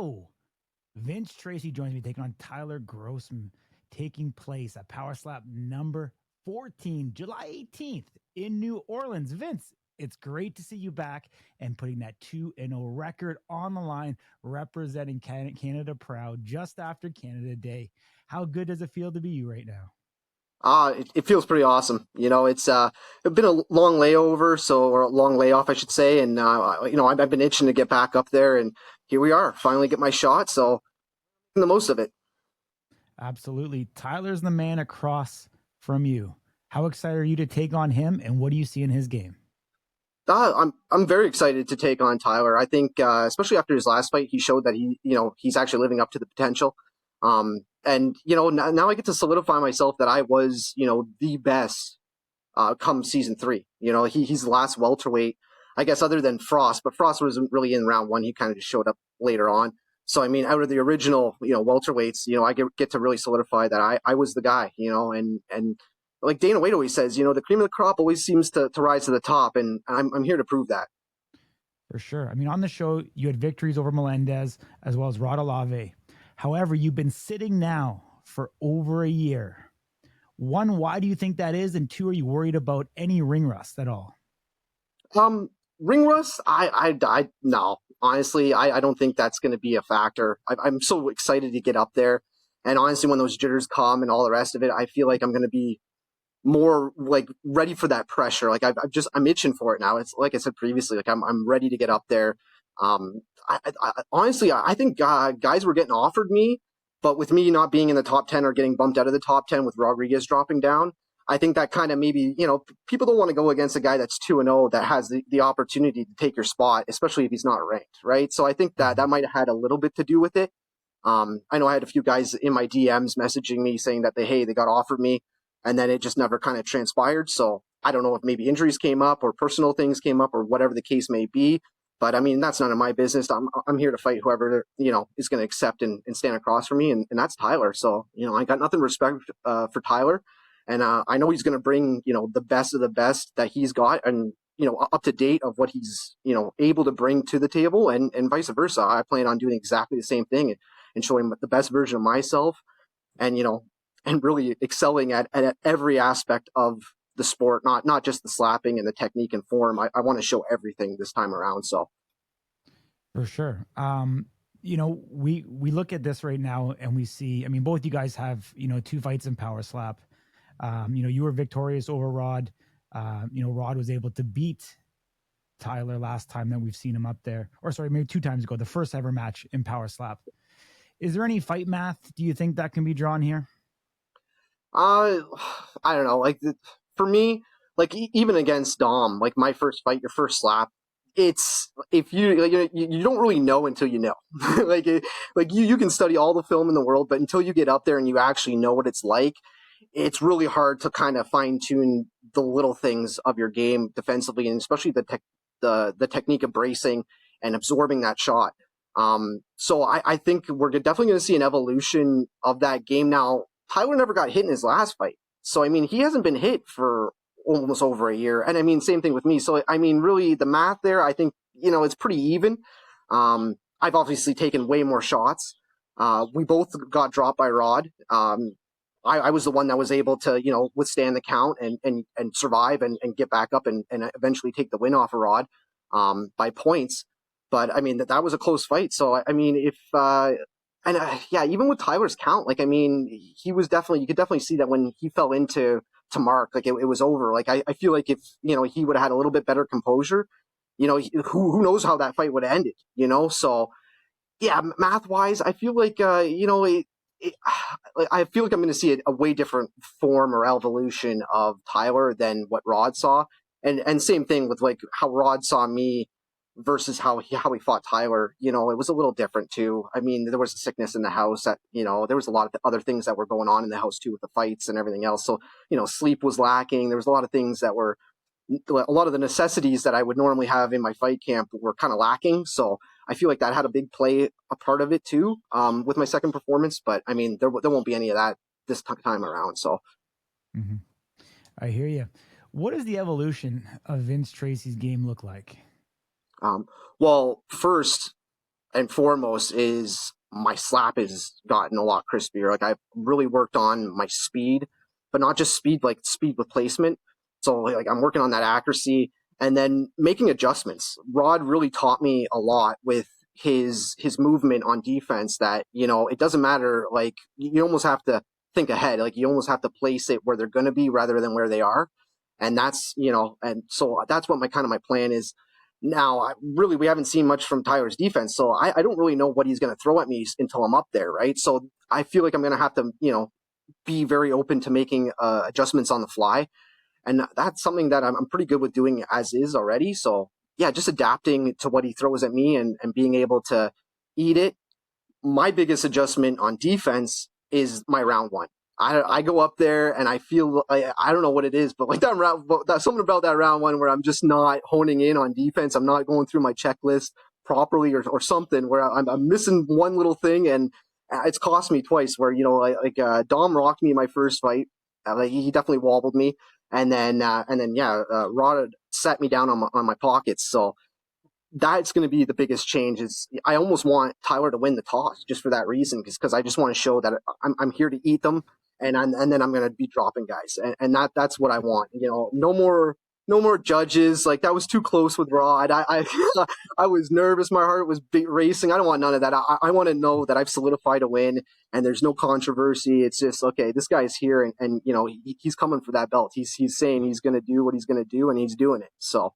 Hello. Vince Tracey joins me taking on Tyler Grossman, taking place at Power Slap number 14, July 18th in New Orleans. Vince, it's great to see you back and putting that 2-0 record on the line, representing Canada proud just after Canada Day. How good does it feel to be you right now? It feels pretty awesome. It's been a long layover, or a long layoff, I should say. And, I've been itching to get back up there, and here we are, finally get my shot. So, making the most of it. Absolutely. Tyler's the man across from you. How excited are you to take on him, and what do you see in his game? I'm very excited to take on Tyler. I think, especially after his last fight, he showed that he's actually living up to the potential. And now I get to solidify myself that I was, the best come season 3. He's the last welterweight, I guess, other than Frost, but Frost wasn't really in round 1. He kind of just showed up later on. So, I mean, out of the original, welterweights, I get to really solidify that I was the guy, and like Dana White always says, the cream of the crop always seems to rise to the top, and I'm here to prove that. For sure. I mean, on the show, you had victories over Melendez as well as Rod Olave. However, you've been sitting now for over a year. One, why do you think that is? And two, are you worried about any ring rust at all? Ring rust, I no. Honestly, I don't think that's going to be a factor. I'm so excited to get up there, and honestly, when those jitters come and all the rest of it, I feel like I'm going to be more like ready for that pressure. Like I'm itching for it now. It's like I said previously, like I'm ready to get up there. Honestly, I think guys were getting offered me, but with me not being in the top 10 or getting bumped out of the top 10 with Rodriguez dropping down, I think that kind of maybe, people don't want to go against a guy that's 2-0 that has the opportunity to take your spot, especially if he's not ranked, right? So I think that might have had a little bit to do with it. I know I had a few guys in my DMs messaging me saying that they got offered me, and then it just never kind of transpired. So I don't know if maybe injuries came up or personal things came up or whatever the case may be. But I mean, that's none of my business. I'm here to fight whoever, is going to accept and stand across from me. And that's Tyler. So, I got nothing respect for Tyler. And I know he's going to bring, the best of the best that he's got and, up to date of what he's, able to bring to the table and vice versa. I plan on doing exactly the same thing and showing the best version of myself and, and really excelling at every aspect of the sport, not just the slapping and the technique and form. I want to show everything this time around. So For sure. We look at this right now and we see, I mean, both you guys have, 2 fights in Power Slap. You were victorious over Rod. Rod was able to beat Tyler last time that we've seen him up there, or sorry, maybe 2 times ago, the first ever match in Power Slap. Is there any fight math? Do you think that can be drawn here? I don't know. Like for me, like even against Dom, like my first fight, your first slap, it's if you like, you don't really know until you know. Like you can study all the film in the world, but until you get up there and you actually know what it's like, it's really hard to kind of fine tune the little things of your game defensively, and especially the technique of bracing and absorbing that shot. So I think we're definitely going to see an evolution of that game. Now, Tyler never got hit in his last fight. So, I mean, he hasn't been hit for almost over a year. And I mean, same thing with me. So, I mean, really the math there, I think, it's pretty even. I've obviously taken way more shots. We both got dropped by Rod. I was the one that was able to, withstand the count and survive and get back up and eventually take the win off of Rod by points. But I mean, that was a close fight. So, I mean, even with Tyler's count, like, I mean, you could definitely see that when he fell into Mark, like it was over. Like, I feel like if, he would have had a little bit better composure, who knows how that fight would have ended, So, yeah, math wise, I feel like, I feel like I'm going to see a way different form or evolution of Tyler than what Rod saw. And same thing with like how Rod saw me versus how he fought Tyler. It was a little different too. I mean, there was a sickness in the house that, there was a lot of other things that were going on in the house too with the fights and everything else. So, sleep was lacking. There was a lot of things that were, a lot of the necessities that I would normally have in my fight camp were kind of lacking. So I feel like that had a part of it too, with my second performance. But I mean, there won't be any of that this time around. So Mm-hmm. I hear you. What does the evolution of Vince Tracy's game look like? Well, first, and foremost is my slap has gotten a lot crispier. Like I've really worked on my speed, but not just speed, like speed with placement. So like I'm working on that accuracy and then making adjustments. Rod really taught me a lot with his movement on defense that, you know, it doesn't matter. Like you almost have to think ahead. Like you almost have to place it where they're going to be rather than where they are. And that's, you know, and so that's what my plan is now. We haven't seen much from Tyler's defense, so I don't really know what he's going to throw at me until I'm up there, right? So I feel like I'm going to have to, you know, be very open to making adjustments on the fly, and that's something that I'm pretty good with doing as is already. So yeah, just adapting to what he throws at me and being able to eat it. My biggest adjustment on defense is my round one. I go up there and I feel I don't know what it is, but like that's something about that round one where I'm just not honing in on defense. I'm not going through my checklist properly or something where I'm missing one little thing, and it's cost me twice. Where, you know, Dom rocked me in my first fight. Like he definitely wobbled me, and then Rod sat me down on my pockets. So that's going to be the biggest change. Is I almost want Tyler to win the toss just for that reason, because I just want to show that I'm here to eat them, and then I'm going to be dropping guys, and that's what I want. You know, no more judges. Like that was too close with Rod. I was nervous. My heart was racing. I don't want none of that. I want to know that I've solidified a win, and there's no controversy. It's just okay. This guy's here, and you know he's coming for that belt. He's saying he's going to do what he's going to do, and he's doing it. So.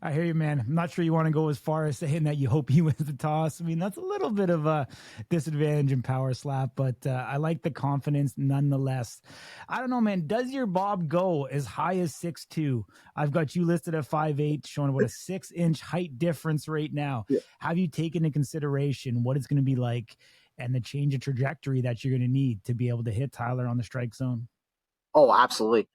I hear you, man. I'm not sure you want to go as far as saying that you hope he wins the toss. I mean, that's a little bit of a disadvantage in power slap, but I like the confidence nonetheless. I don't know, man. Does your bob go as high as 6'2"? I've got you listed at 5'8", showing about a 6-inch height difference right now. Yeah. Have you taken into consideration what it's going to be like and the change of trajectory that you're going to need to be able to hit Tyler on the strike zone? Oh, absolutely.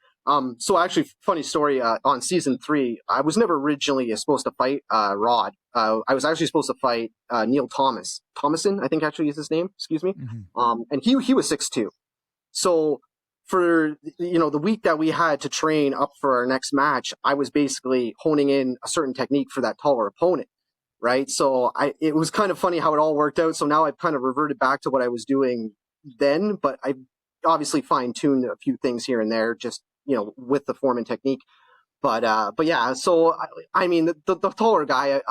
So actually, funny story. On season 3, I was never originally supposed to fight Rod. I was actually supposed to fight Neil Thomason, I think actually is his name. Excuse me. Mm-hmm. And he was 6'2". So for the week that we had to train up for our next match, I was basically honing in a certain technique for that taller opponent, right? So it was kind of funny how it all worked out. So now I've kind of reverted back to what I was doing then, but I obviously fine-tuned a few things here and there, just with the form and technique. But yeah, so I mean, the taller guy,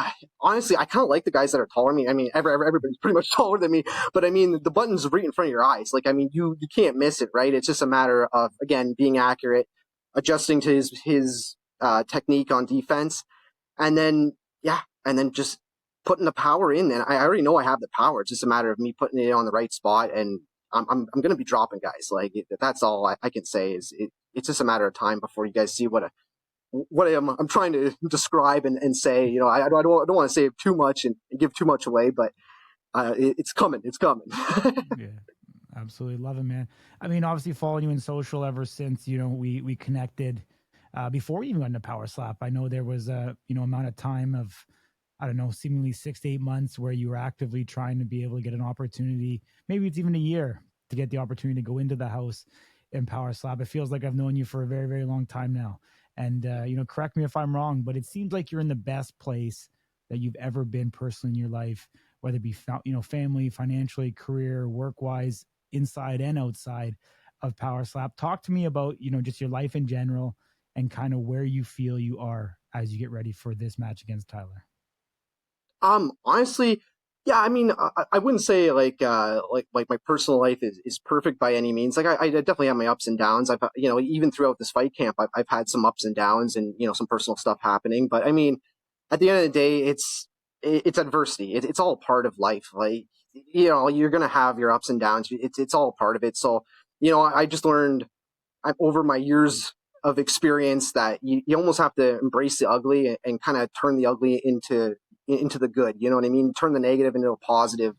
honestly, I kind of like the guys that are taller than me. I mean, everybody's pretty much taller than me, but I mean, the button's right in front of your eyes. Like, I mean, you can't miss it, right? It's just a matter of, again, being accurate, adjusting to his technique on defense, and then just putting the power in. And I already know I have the power. It's just a matter of me putting it on the right spot, and I'm going to be dropping guys. Like that's all I can say is it's just a matter of time before you guys see what I'm trying to describe and say. I don't want to say too much and give too much away, but it's coming. It's coming. Yeah, absolutely love it, man. I mean, obviously following you in social ever since we connected before we even got into power slap. I know there was a amount of time of, I don't know, seemingly 6 to 8 months where you were actively trying to be able to get an opportunity. Maybe it's even a year to get the opportunity to go into the house in power slap. It feels like I've known you for a very, very long time now. And, correct me if I'm wrong, but it seems like you're in the best place that you've ever been personally in your life, whether it be, family, financially, career, work-wise, inside and outside of power slap. Talk to me about, just your life in general and kind of where you feel you are as you get ready for this match against Tyler. Honestly, yeah, I mean, I wouldn't say like my personal life is perfect by any means. Like I definitely have my ups and downs. I've even throughout this fight camp, I've had some ups and downs and some personal stuff happening. But I mean, at the end of the day, it's adversity. It's all part of life. Like you're gonna have your ups and downs. It's all part of it. So I just learned over my years of experience that you almost have to embrace the ugly and kind of turn the ugly into the good. You know what I mean? Turn the negative into a positive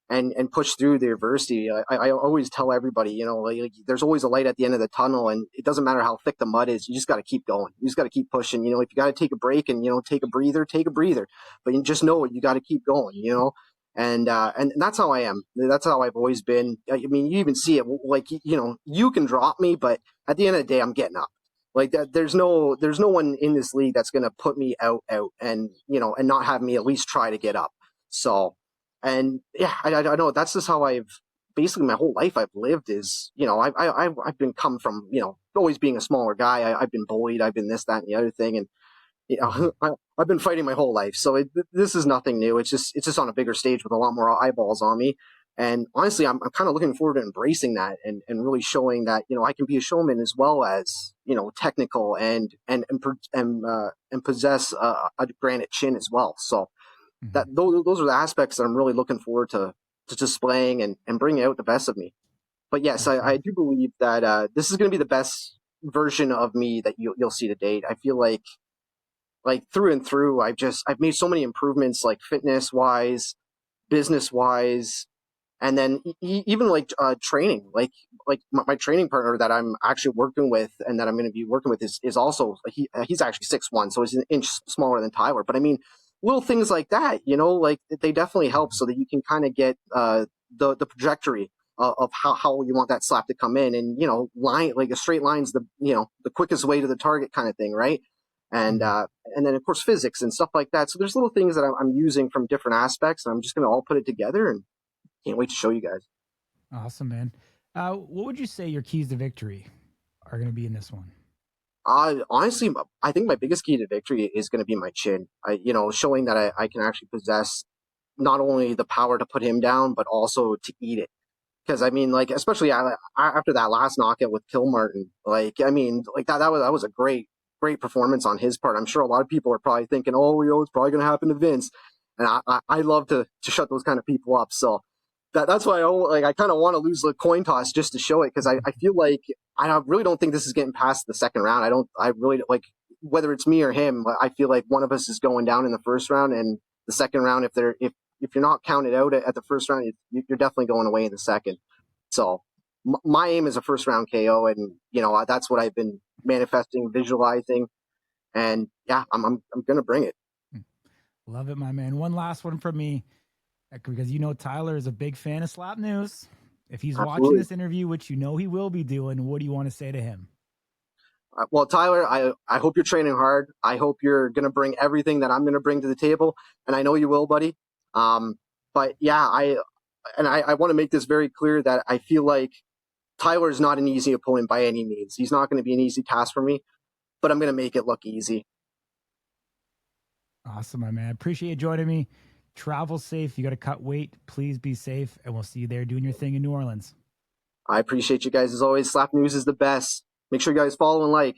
and push through the adversity. I always tell everybody, like there's always a light at the end of the tunnel, and it doesn't matter how thick the mud is. You just got to keep going. You just got to keep pushing. If you got to take a break and, take a breather, but you just know you got to keep going, and that's how I am. That's how I've always been. I mean, you even see it, like, you can drop me, but at the end of the day, I'm getting up. Like that, there's no one in this league that's going to put me out and and not have me at least try to get up. So, and yeah, I know that's just how I've basically my whole life I've lived is, I've been come from, always being a smaller guy. I've been bullied. I've been this, that, and the other thing. And, Mhm. I've been fighting my whole life. So this is nothing new. It's just on a bigger stage with a lot more eyeballs on me. And honestly, I'm kind of looking forward to embracing that and really showing that, I can be a showman as well as, technical and possess a granite chin as well. So, Mhm. those are the aspects that I'm really looking forward to displaying and bringing out the best of me. But yes, For I sure. do believe that this is going to be the best version of me that you'll see to date. I feel like through and through, I've made so many improvements, like fitness wise, business wise, and then even like training, like my training partner that I'm actually working with and that I'm going to be working with is also he's actually 6'1", so he's an inch smaller than Tyler. But I mean, little things like that, like they definitely help Mhm. so that you can kind of get the trajectory of how you want that slap to come in, and line like a straight line's the quickest way to the target kind of thing, right? And Mhm. uh, and then of course physics and stuff like that. So there's little things that I'm using from different aspects, and I'm just going to all put it together and can't wait to show you guys. Awesome, man. What would you say your keys to victory are going to be in this one? Honestly, I think my biggest key to victory is going to be my chin. Showing that I can actually possess not only the power to put him down, but also to eat it. Because I mean, like, especially after that last knockout with Kilmartin, like, I mean, like that was a great performance on his part. I'm sure a lot of people are probably thinking, oh, it's probably going to happen to Vince, and I love to shut those kind of people up. So that's why I kind of want to lose the coin toss just to show it, because I feel like I really don't think this is getting past the second round. I really like whether it's me or him. I feel like one of us is going down in the first round, and the second round, if you're not counted out at the first round, you're definitely going away in the second. So my aim is a first round KO, and that's what I've been manifesting, visualizing, and yeah, I'm gonna bring it. Hmm. Love it, my man. One last one from me, because Tyler is a big fan of Slap News. If he's watching Absolutely. this interview, which he will be doing, what do you want to say to him? Well, Tyler, I hope you're training hard. I hope you're gonna bring everything that I'm gonna bring to the table, and I know you will, buddy. Um, but yeah, I want to make this very clear that I feel like Tyler is not an easy opponent by any means. He's not going to be an easy task for me, but I'm going to make it look easy. Awesome, my man. Appreciate you joining me. Travel safe. You got to cut weight. Please be safe, and we'll see you there doing your thing in New Orleans. I appreciate you guys as always. Slap News is the best. Make sure you guys follow and like.